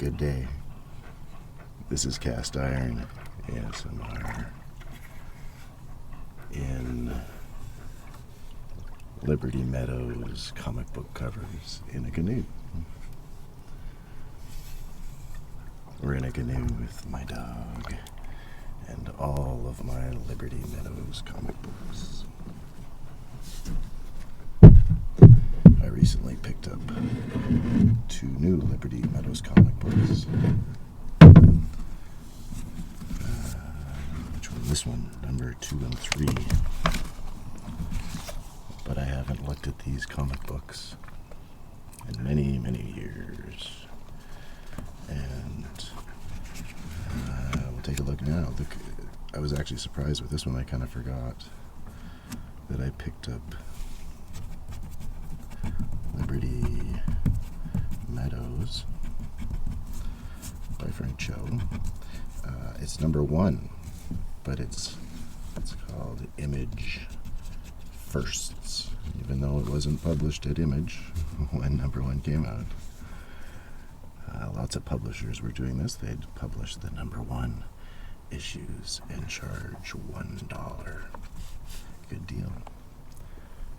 Good day. This is Cast Iron ASMR in Liberty Meadows comic book covers in a canoe. We're in a canoe with my dog and all of my Liberty Meadows comic books. I recently picked up 2 new Liberty Meadows comic books. Which one? This one, number 2 and 3. But I haven't looked at these comic books in many, many years. And we'll take a look now. I was actually surprised with this one. I kind of forgot that I picked up Liberty Meadows by Frank Cho. It's number 1, but it's called Image Firsts, even though it wasn't published at Image when number 1 came out. Lots of publishers were doing this. They'd publish the number 1 issues and charge $1. Good deal.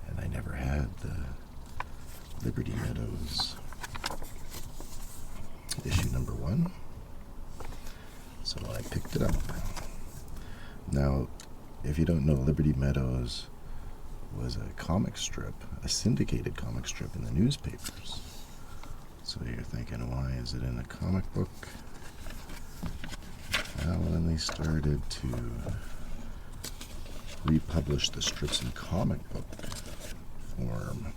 And I never had the Liberty Meadows issue number 1, so I picked it up. Now, if you don't know, Liberty Meadows was a comic strip, a syndicated comic strip in the newspapers. So you're thinking, why is it in a comic book? Well, when they started to republish the strips in comic book form,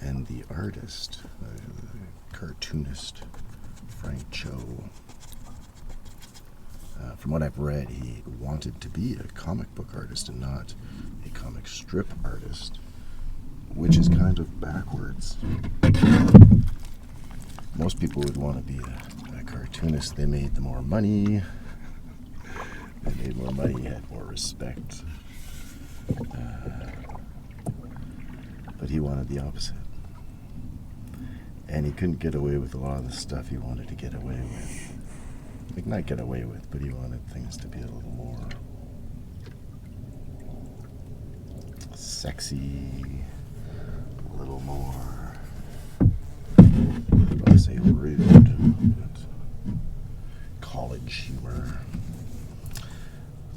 and the artist, the cartoonist, Frank Cho, from what I've read, he wanted to be a comic book artist and not a comic strip artist, which is kind of backwards. Most people would want to be a cartoonist. They made more money. They made more money, had more respect. But he wanted the opposite. And he couldn't get away with a lot of the stuff he wanted to get away with. Like, not get away with, but he wanted things to be a little more sexy, a little more, I'd say rude, but college humor.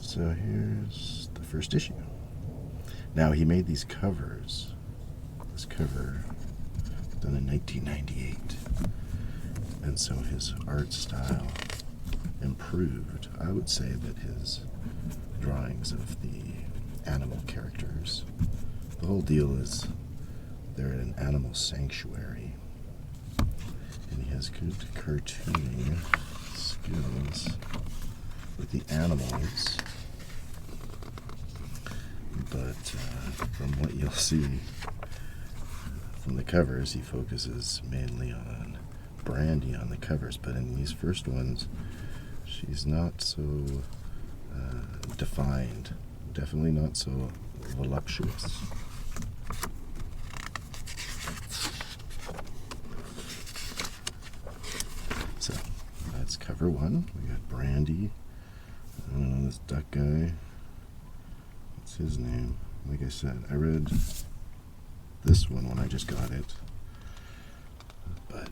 So here's the first issue. Now, he made these covers. This cover done in 1998, and so his art style improved. I would say that his drawings of the animal characters, the whole deal is they're at an animal sanctuary, and he has good cartooning skills with the animals, but from what you'll see from the covers, he focuses mainly on Brandy on the covers, but in these first ones, she's not so defined, definitely not so voluptuous. So, that's cover 1. We got Brandy. I don't know, this duck guy. What's his name? Like I said, I read this one when I just got it, but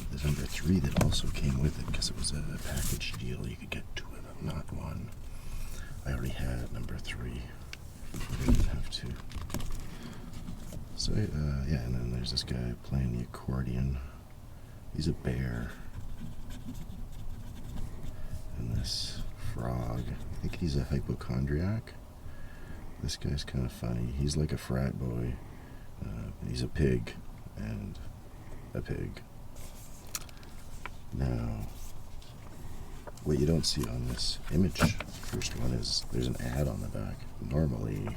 there's number 3 that also came with it because it was a package deal. You could get 2 of them, not 1. I already had number 3. I didn't have 2. So yeah, and then there's this guy playing the accordion. He's a bear, and this frog, I think he's a hypochondriac. This guy's kind of funny. He's like a frat boy. He's a pig, and a pig. Now, what you don't see on this image, first one, is there's an ad on the back. Normally,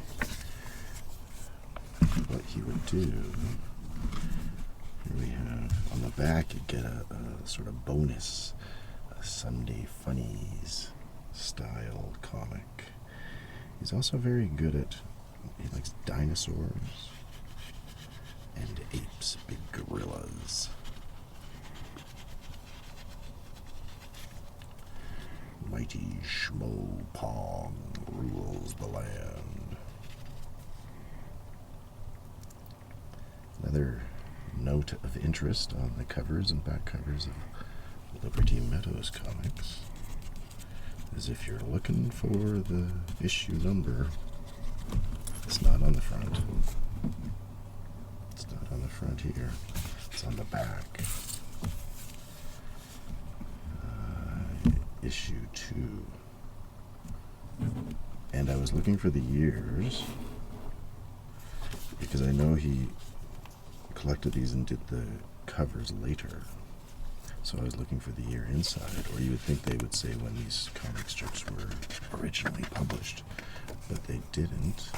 what he would do, here we have, on the back you get a sort of bonus, a Sunday Funnies style comic. He's also very good at, he likes dinosaurs and apes, big gorillas. mighty Schmo Pong rules the land. Another note of interest on the covers and back covers of Liberty Meadows comics is if you're looking for the issue number, it's not on the front. It's not on the front here. It's on the back. Issue 2. And I was looking for the years because I know he collected these and did the covers later. So I was looking for the year inside, or you would think they would say when these comic strips were originally published, but they didn't.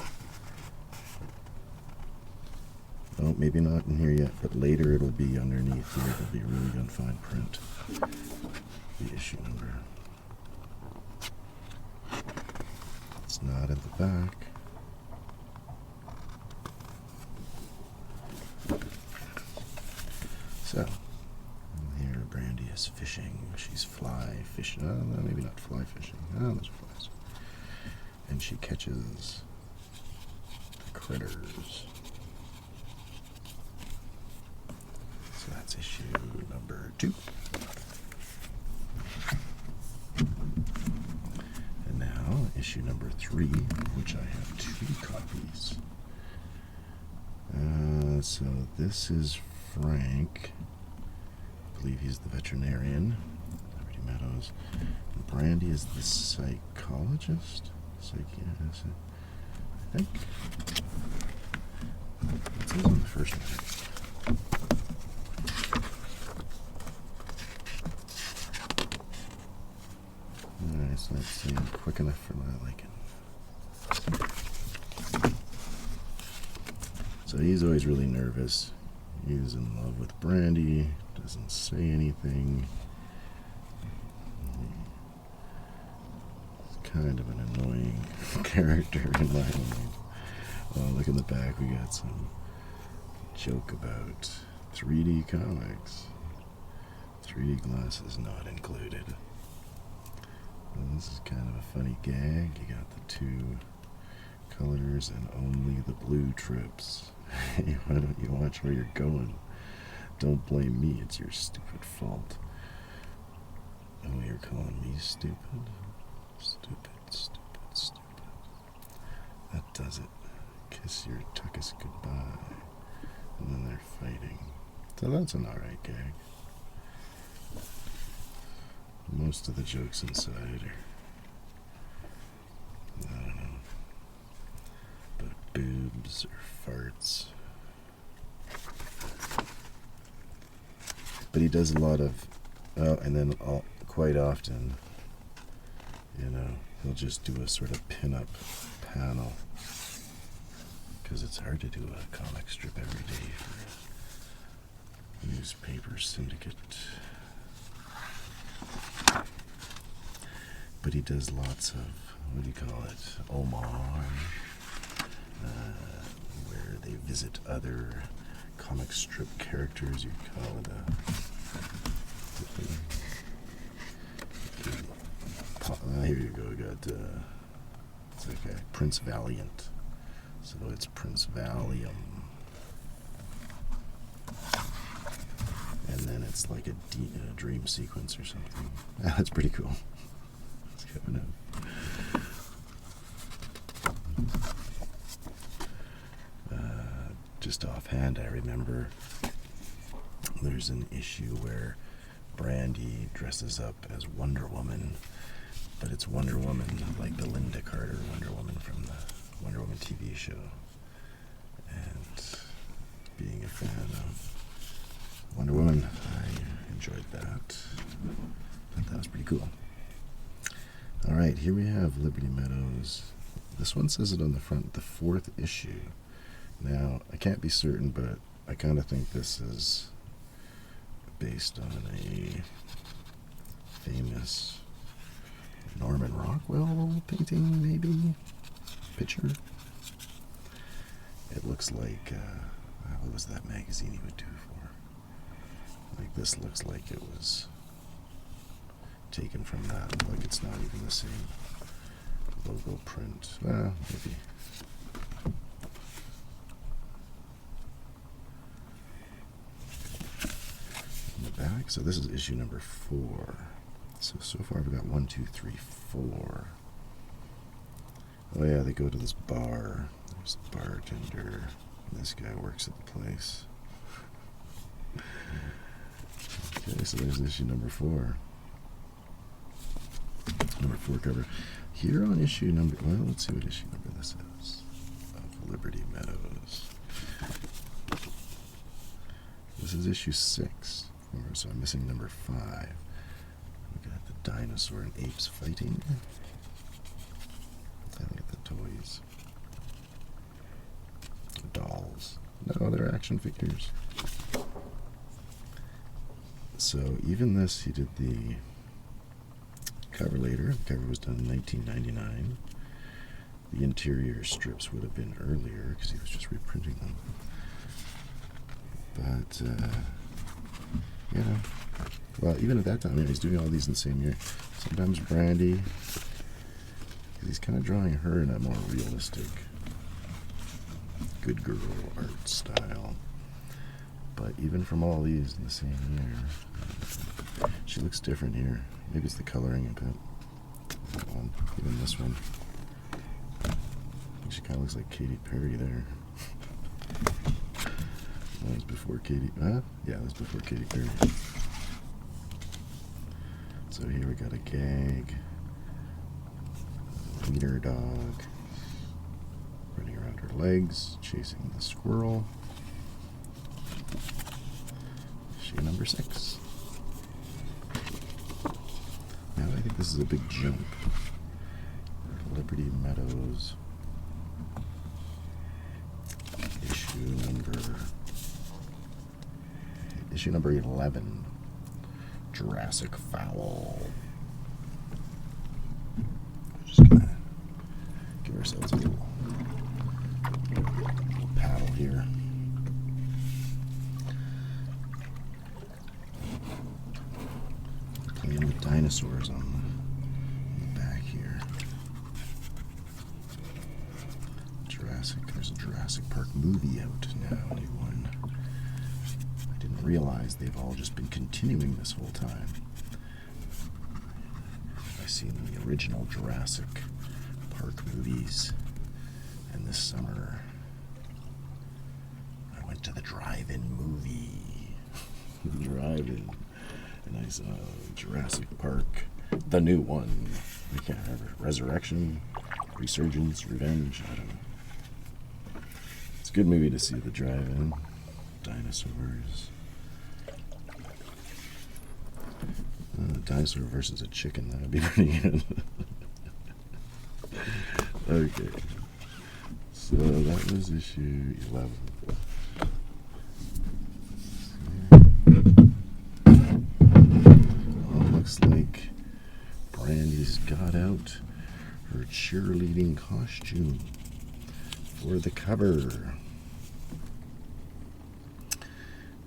Oh, maybe not in here yet, but later it'll be underneath here. It'll be really good fine print. The issue number. It's not at the back. So, here Brandy is fishing. She's fly fishing. No, maybe not fly fishing. Oh, those are flies. And she catches the critters. So that's issue number 2. And now, issue number 3, which I have 2 copies. So this is Frank. I believe he's the veterinarian. Liberty Meadows. And Brandy is the psychologist. Psychiatrist, I think. It says on the first one. It's not seeing quick enough for my liking. So he's always really nervous. He's in love with Brandy, doesn't say anything. He's kind of an annoying character in my mind. Oh, look in the back, we got some joke about 3D comics. 3D glasses not included. Well, this is kind of a funny gag. You got the 2 colors and only the blue trips. Why don't you watch where you're going? Don't blame me, it's your stupid fault. Oh, you're calling me stupid? Stupid, stupid, stupid. That does it. Kiss your tuckus goodbye. And then they're fighting. So that's an alright gag. Most of the jokes inside are, I don't know, but boobs or farts. But he does a lot of, and then quite often, he'll just do a sort of pin-up panel, because it's hard to do a comic strip every day for a newspaper syndicate. But he does lots of, what do you call it, homage, where they visit other comic strip characters. You call it here you go, we got, it's like a Prince Valiant. So it's Prince Valium. And then it's like a dream sequence or something. That's pretty cool. Just offhand, I remember there's an issue where Brandy dresses up as Wonder Woman, but it's Wonder Woman like the Linda Carter Wonder Woman from the Wonder Woman TV show. And being a fan of Wonder Woman, I enjoyed that. Thought that was pretty cool. Alright, here we have Liberty Meadows. This one says it on the front, the 4th issue. Now, I can't be certain, but I kind of think this is based on a famous Norman Rockwell painting, maybe? Picture? It looks like, what was that magazine he would do for? Like, this looks like it was taken from that. Like it's not even the same logo print. Well, maybe. In the back, so this is issue number 4. So far we've got 1, 2, 3, 4. Oh yeah, they go to this bar. There's a bartender. This guy works at the place. Okay, so there's issue number 4. Number 4 cover. Here on issue number, well, let's see what issue number this is. Of Liberty Meadows. This is issue 6. So I'm missing number 5. We got the dinosaur and apes fighting. I look at the toys. Dolls. No, they're action figures. So even this, he did the cover later. The cover was done in 1999. The interior strips would have been earlier because he was just reprinting them. But, you know, well, even at that time, he's doing all these in the same year. Sometimes Brandy, he's kind of drawing her in a more realistic, good girl art style. But even from all these in the same year, she looks different here. Maybe it's the coloring a bit. That one, even this one. I think she kind of looks like Katy Perry there. That was before Katy. Yeah, that was before Katy Perry. So here we got a gag. Wiener dog running around her legs, chasing the squirrel. Issue number 6. Now I think this is a big jump. Liberty Meadows. Issue number 11. Jurassic Fowl. We're just gonna give ourselves a little paddle here. Playing with dinosaurs on the back here. There's a Jurassic Park movie out now, a new one. I didn't realize they've all just been continuing this whole time. I've seen the original Jurassic Park movies, and this summer I went to the drive-in movie. Drive-in. And I saw Jurassic Park, the new one. I can't remember. Resurrection, Resurgence, Revenge, I don't know. It's a good movie to see at the drive-in. Dinosaurs. A dinosaur versus a chicken, that would be pretty good. Okay. So that was issue 11. Looks like Brandy's got out her cheerleading costume for the cover.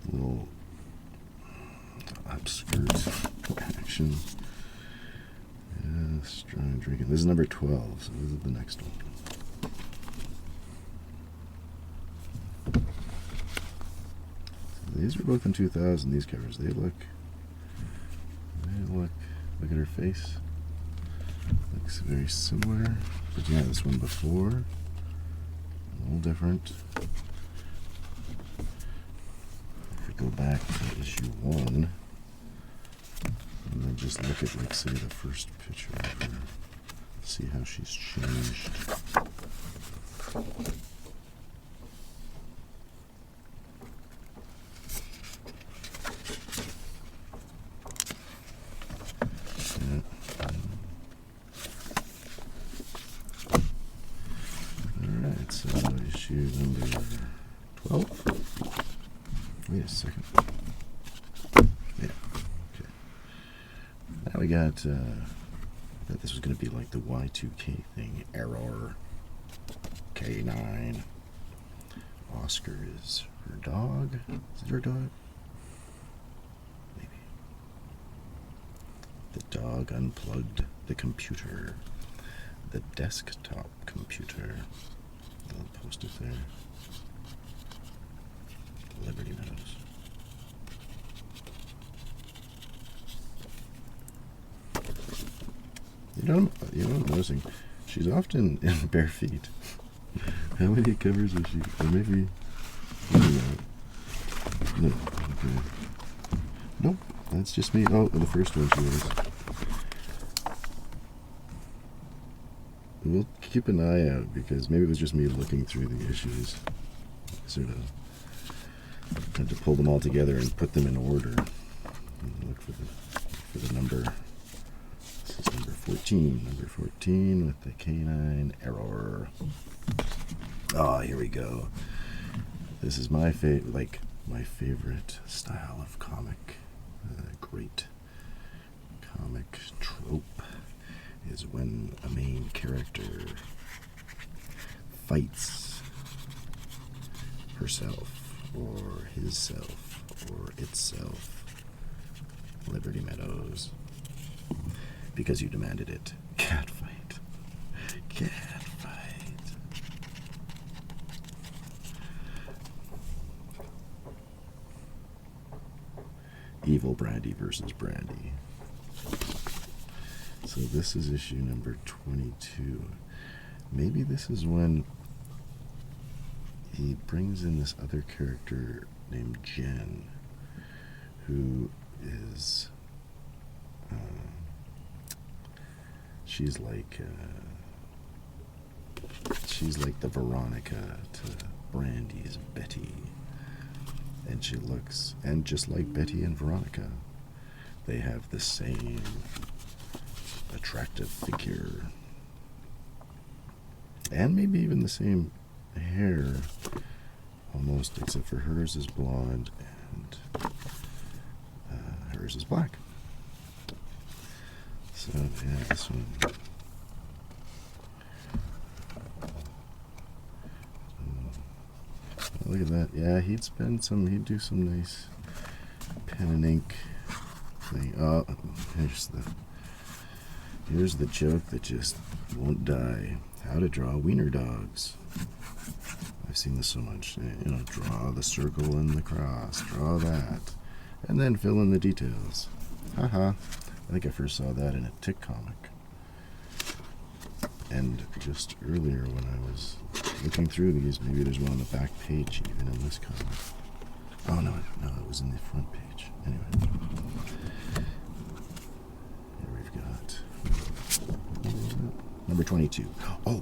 A little upskirt action. Yeah, strong drinking. This is number 12, so this is the next one. So these were both in 2000, these covers. They look, look at her face. Looks very similar. But yeah, this one before, a little different. If we go back to issue 1, and then just look at, like, say, the first picture of her, see how she's changed. Issue number 12. Wait a second. Yeah. Okay. Now we got, thought this was going to be like the Y2K thing. Error. K9. Oscar is her dog. Is it her dog? Maybe. The dog unplugged the computer, the desktop computer. I'll post it there. Liberty Meadows. You know, I'm noticing she's often in bare feet. How many covers is she? Or maybe not. No. Okay. Nope. That's just me. Oh, the first one she was. We'll keep an eye out because maybe it was just me looking through the issues. Sort of had to pull them all together and put them in order. And look for the number. This is number 14. Number 14 with the canine error. Oh, here we go. This is my favorite style of comic. Great comic trope is when a main character fights herself or himself or itself. Liberty Meadows. Because you demanded it. Cat fight. Cat fight. Evil Brandy versus Brandy. So this is issue number 22. Maybe this is when he brings in this other character named Jen, who is she's like the Veronica to Brandy's Betty. And she looks, and just like Betty and Veronica, they have the same attractive figure. And maybe even the same hair, almost, except for hers is blonde and hers is black. So, yeah, this one. Look at that. Yeah, he'd do some nice pen and ink thing. Oh, here's the joke that just won't die. How to draw wiener dogs. I've seen this so much. You know, draw the circle and the cross, draw that, and then fill in the details. Haha. I think I first saw that in a Tick comic. And just earlier when I was looking through these, maybe there's one on the back page even in this comic. Oh, no, it was in the front page. Anyway. Here we've got number 22. Oh,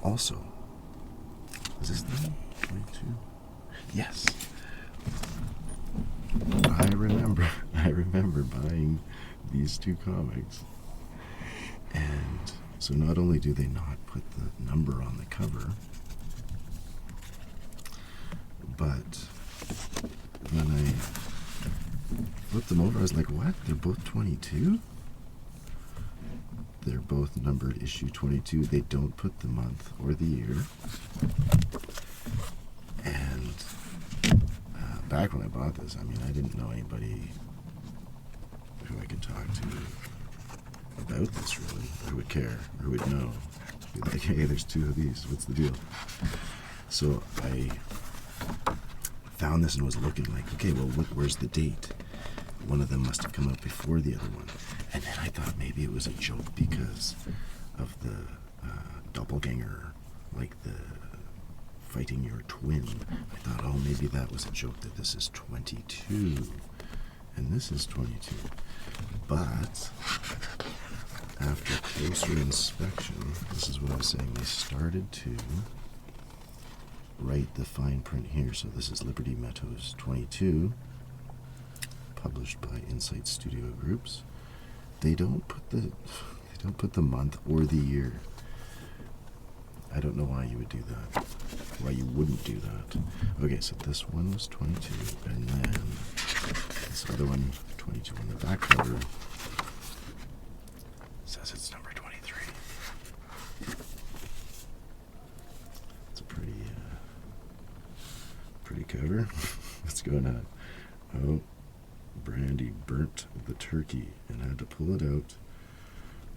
also, is this the 22? Yes. I remember buying these two comics. And so not only do they not put the number on the cover, but when I flipped them over, I was like, what? They're both 22? They're both numbered issue 22. They don't put the month or the year. And back when I bought this, I mean, I didn't know anybody who I could talk to about this, really, who would care, or who would know. Be like, hey, there's two of these, what's the deal? So I found this and was looking like, okay, well, where's the date? One of them must have come out before the other one. And then I thought maybe it was a joke because of the doppelganger, like the fighting your twin. I thought, oh, maybe that was a joke that this is 22. And this is 22. But after closer inspection, this is what I was saying, they started to write the fine print here. So this is Liberty Meadows 22, published by Insight Studio Groups. They don't put the month or the year. I don't know why you would do that. Why you wouldn't do that. Okay, so this one was 22, and then this other one, 22 on the back cover, says it's number 23. It's a pretty cover. What's going on? Oh, Brandy burnt the turkey and had to pull it out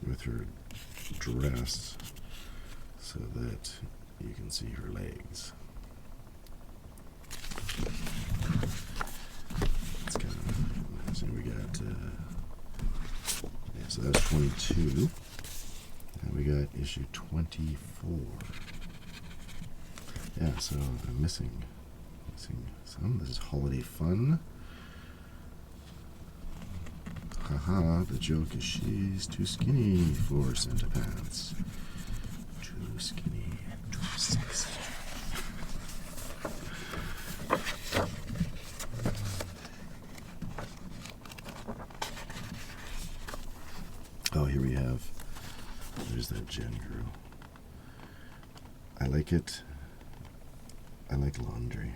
with her dress so that you can see her legs. It's kind of, so we got, yeah, so that's 22. And we got issue 24. Yeah, so I'm missing some. This is holiday fun. Haha, the joke is she's too skinny for Santa pants. Too skinny and too sexy. Oh, here we have, there's that Jen girl. I like it. I like laundry.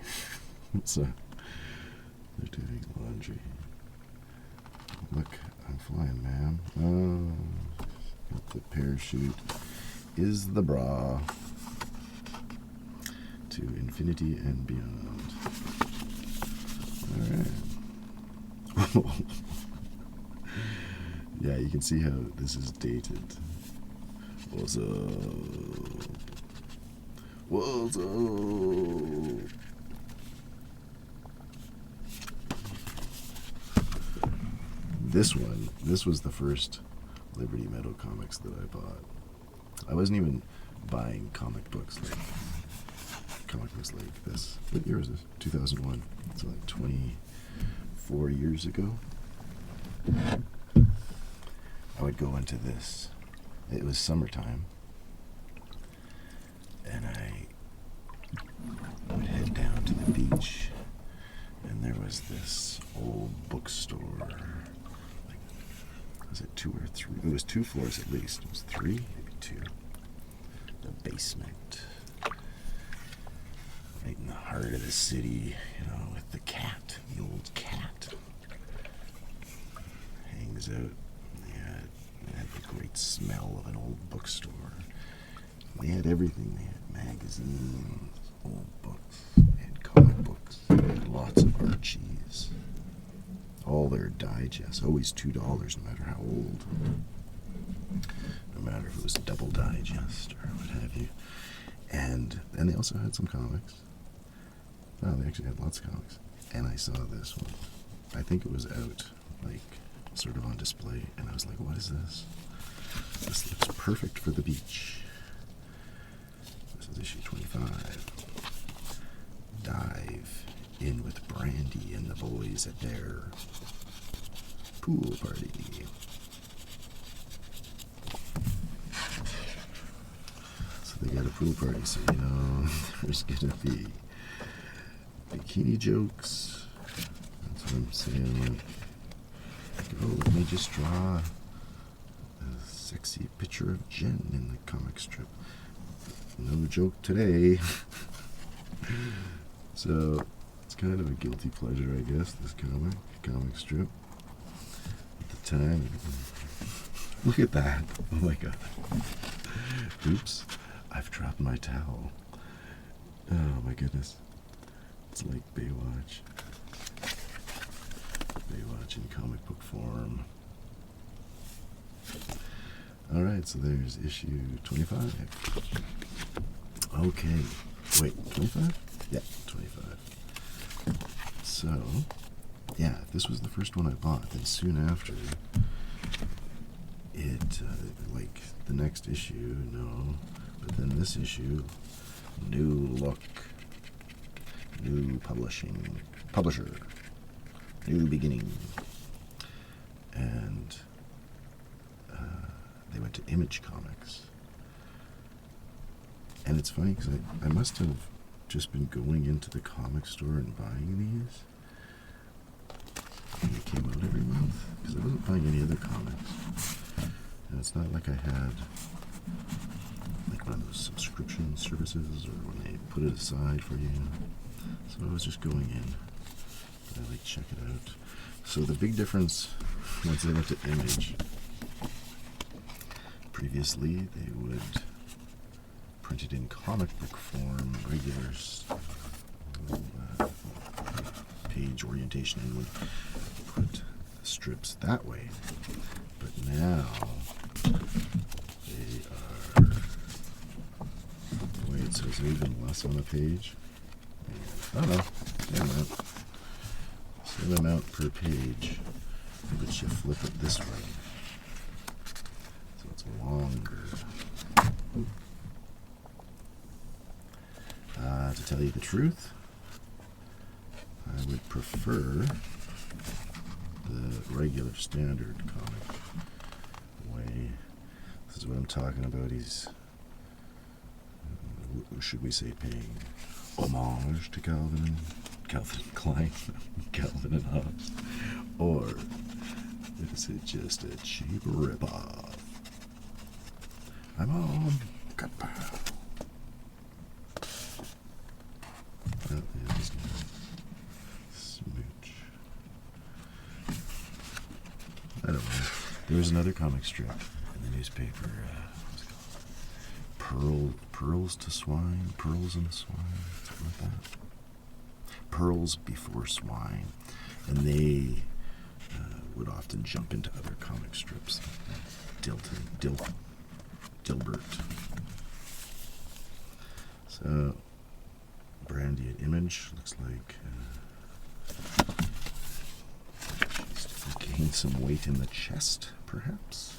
So, they're doing laundry. Look, I'm flying, man. Oh, the parachute is the bra to infinity and beyond. Alright. Yeah, you can see how this is dated. What's up? What's up? This was the first Liberty Meadows comics that I bought. I wasn't even buying comic books like this. What year was this? 2001. So like 24 years ago. I would go into this. It was summertime. And I would head down to the beach. And there was this old bookstore. Was it 2 or 3? It was 2 floors at least. It was 3, maybe 2. The basement. Right in the heart of the city, you know, with the cat, the old cat. Hangs out. They had the great smell of an old bookstore. They had everything. They had magazines, old books, they had comic books, they had lots of Archies. All their digests, always $2, no matter how old. No matter if it was a double digest or what have you. And then they also had some comics. Oh, they actually had lots of comics. And I saw this one. I think it was out, like, sort of on display. And I was like, what is this? This looks perfect for the beach. This is issue 25. Dive in with Brandy and the boys at their pool party. So they got a pool party, so you know there's gonna be bikini jokes. That's what I'm saying. Like, oh, let me just draw a sexy picture of Jen in the comic strip. No joke today. So it's kind of a guilty pleasure, I guess, this comic strip. At the time, look at that. Oh my god. Oops, I've dropped my towel. Oh my goodness. It's like Baywatch. Baywatch in comic book form. Alright, so there's issue 25. Okay. Wait, 25? Yeah, 25. So, yeah, if this was the first one I bought, then soon after, like the next issue, no, but then this issue, new look, new publisher, new beginning, and they went to Image Comics. And it's funny because I must have just been going into the comic store and buying these. And they came out every month because I wasn't buying any other comics. And it's not like I had like one of those subscription services or when they put it aside for you. So I was just going in. But I like check it out. So the big difference once I went to Image, previously they would print it in comic book form, regular page orientation, and would put strips that way. But now they are, wait, so is there even less on the page? Oh no, same amount. Same amount per page, but you flip it this way. So it's longer. To tell you the truth, I would prefer the regular standard comic way. This is what I'm talking about. He's, should we say, paying homage to Calvin Klein, Calvin and Hobbes, or is it just a cheap ripoff? I'm on Kapow. That is smooch. I don't know. There was another comic strip in the newspaper. What's it called? Pearls to Swine, Pearls and Swine, something like that. Pearls Before Swine, and they would often jump into other comic strips. Dilbert. So, Brandy at Image looks like she's gained some weight in the chest, perhaps.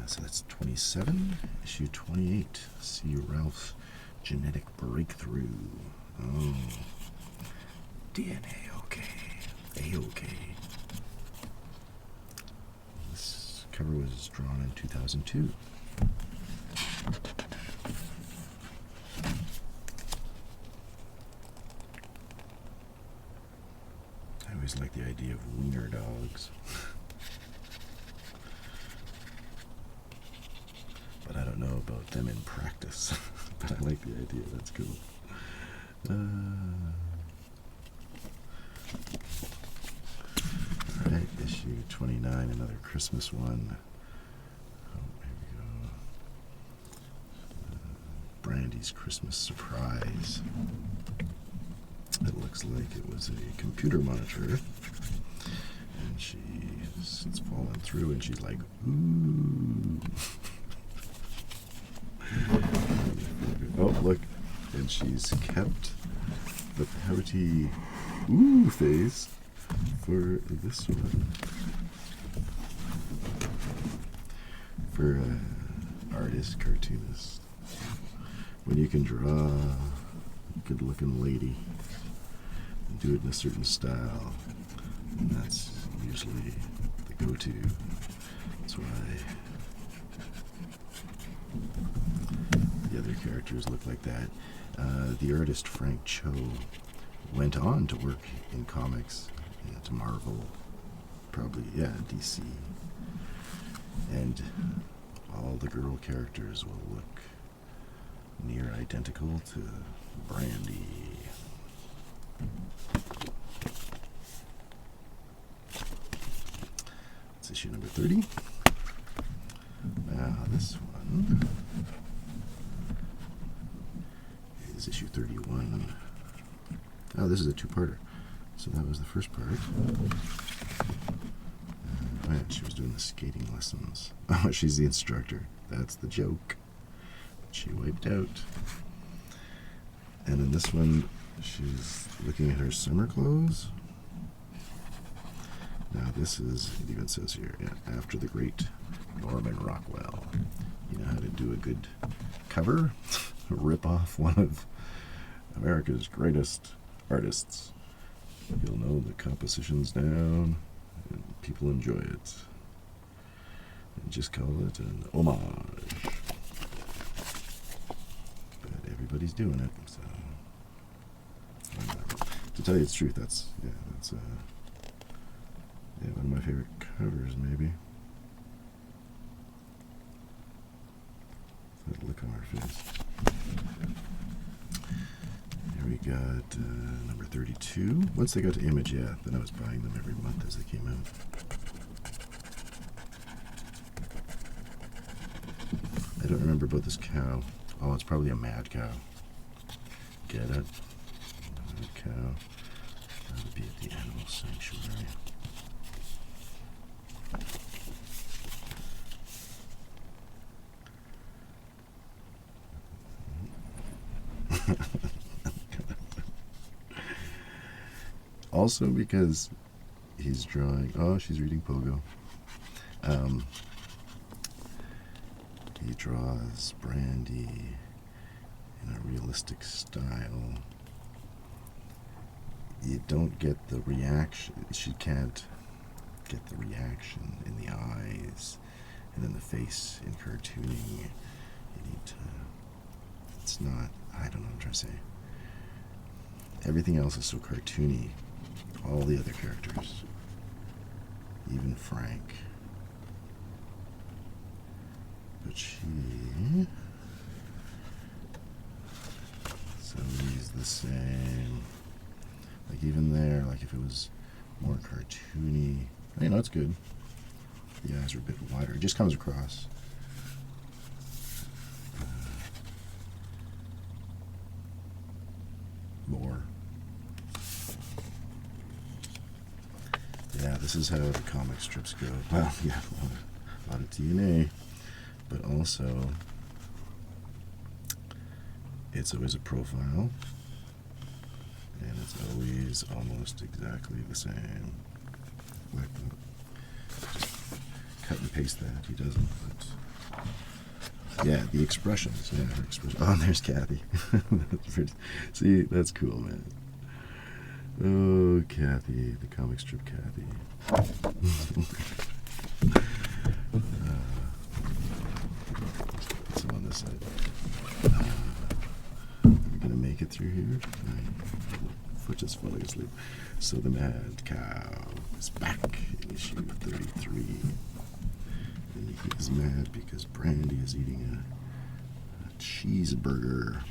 So that's 27. Issue 28. See Ralph's Genetic Breakthrough. Oh. DNA, okay. A-okay. This cover was drawn in 2002. I always like the idea of wiener dogs. But I don't know about them in practice. But I like the idea. That's cool. Alright, issue 29, another Christmas one. Oh, here we go. Brandy's Christmas Surprise. It looks like it was a computer monitor. And it's fallen through, and she's like, ooh. Oh, look. And she's kept the pouty ooh face for this one. For artist, cartoonist. When you can draw a good looking lady and do it in a certain style, and that's usually the go-to. That's why the other characters look like that. The artist Frank Cho went on to work in comics, to Marvel, probably, DC. And all the girl characters will look near identical to Brandy. It's issue number 30. Now this one is issue 31. Oh, this is a two-parter. So that was the first part. Oh yeah, she was doing the skating lessons. Oh, she's the instructor. That's the joke. She wiped out. And in this one, she's looking at her summer clothes. Now this is, it even says here, after the great Norman Rockwell. You know how to do a good cover? Rip off one of America's greatest artists. You'll know the composition's down, and people enjoy it. And just call it an homage. But everybody's doing it, so. To tell you the truth, that's one of my favorite covers, maybe. That look on our face. Here we got number 32. Once they got to Image, then I was buying them every month as they came out. I don't remember about this cow. Oh, it's probably a mad cow. Get it? Mad cow. That would be at the animal sanctuary. Also because he's drawing... Oh, she's reading Pogo. He draws Brandy in a realistic style. You don't get the reaction. She can't get the reaction in the eyes and in the face in cartooning. You need to... It's not... I don't know what I'm trying to say. Everything else is so cartoony. All the other characters. Even Frank. But she... So he's the same. Like even there, like if it was more cartoony... You know, it's good. The eyes are a bit wider. It just comes across. More. Yeah, this is how the comic strips go. Well, yeah, a lot of TNA, but also it's always a profile, and it's always almost exactly the same. Like just cut and paste that. He doesn't. But yeah, the expressions. Yeah, her expression. Oh, and there's Kathy. See, that's cool, man. Oh, Kathy, the comic strip Kathy. So on this side. Are we going to make it through here? Foot just falling asleep. So the mad cow is back in issue 33. And he is mad because Brandy is eating a cheeseburger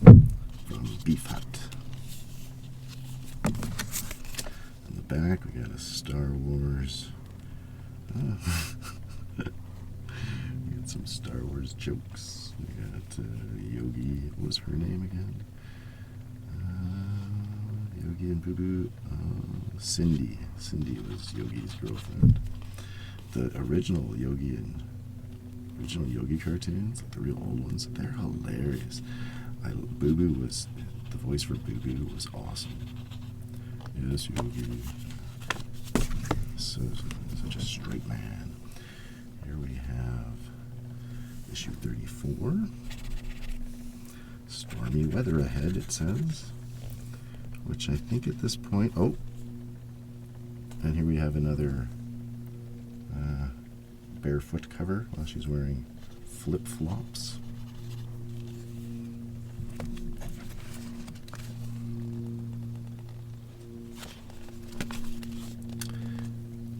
from Beef Hut. In the back, we got a Star Wars. We got some Star Wars jokes. We got Yogi. What was her name again? Yogi and Boo Boo. Cindy. Cindy was Yogi's girlfriend. The original Yogi cartoons, like the real old ones, they're hilarious. Boo Boo was the voice for Boo Boo was awesome. Yes, Yogi. Such a straight man. Here we have issue 34. Stormy weather ahead, it says. Which I think at this point... Oh! And here we have another barefoot cover while she's wearing flip-flops.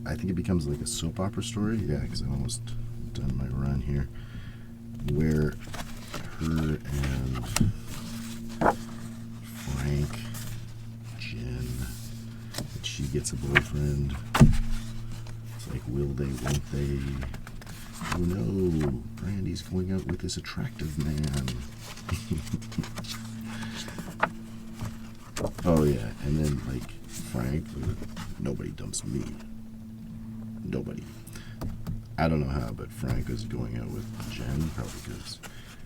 I think it becomes like a soap opera story. Yeah, because I'm almost done my run here. Where her and Frank, Jen, and she gets a boyfriend. It's like, will they, won't they? Oh no, Brandy's going out with this attractive man. Oh yeah, and then like Frank, nobody dumps me. Nobody. I don't know how, but Frank was going out with Jen, probably because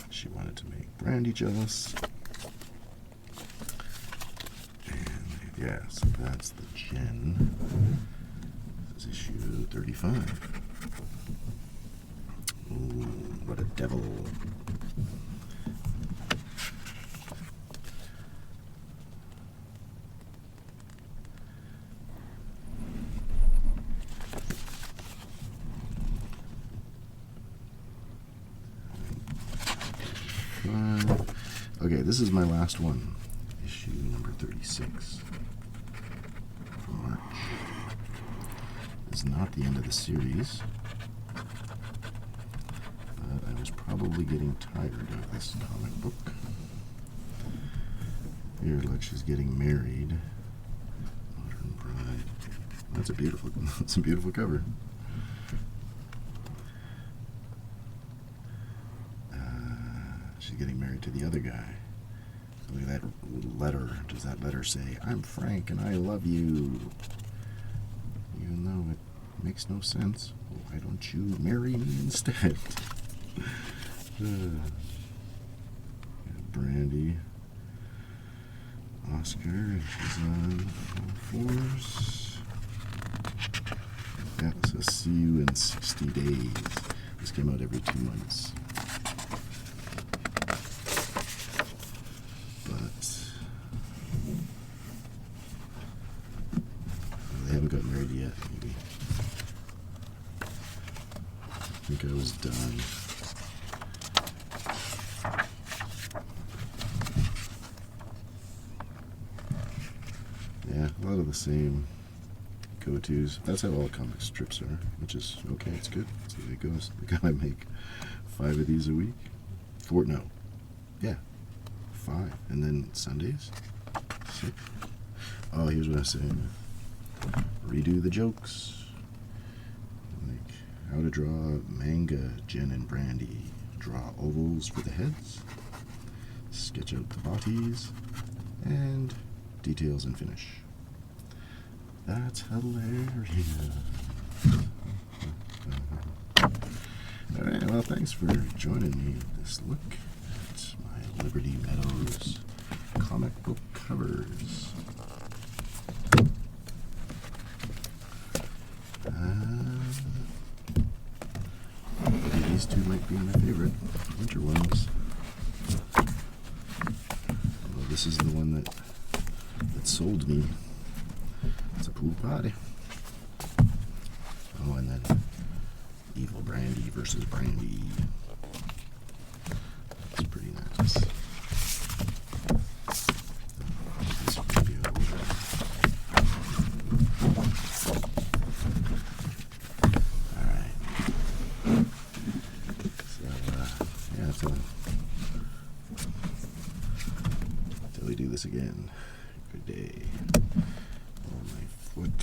she wanted to make Brandy jealous. And yeah, so that's the Jen. This is issue 35. Ooh, what a devil. Okay, this is my last one. Issue number 36. For March. It's not the end of the series. But I was probably getting tired of this comic book. Here, look, she's getting married. Modern Bride. That's a beautiful cover. She's getting married to the other guy. So look at that letter, does that letter say, I'm Frank and I love you? Even though it makes no sense. Why don't you marry me instead? Brandy. Oscar, she's on all fours. Yeah, so see you in 60 days. This came out every 2 months. But they haven't got married yet, maybe. I think I was done. Yeah, a lot of the same go-tos. That's how all comic strips are, which is okay, it's good. That's the way it goes. I gotta make 5 of these a week. 4, no. Yeah, 5. And then Sundays, 6. Oh, here's what I was saying. Redo the jokes. Like how to draw manga, gin and brandy. Draw ovals for the heads. Sketch out the bodies. And details and finish. That's hilarious. Alright, well, thanks for joining me at this look at my Liberty Meadows comic book covers. These two might be my favorite winter ones. Although this is the one that sold me. It's a pool party. Oh, and then Evil Brandy versus Brandy. That's pretty nice. This video. Alright. So, yeah, so until we do this again. Good day. Oh, my foot.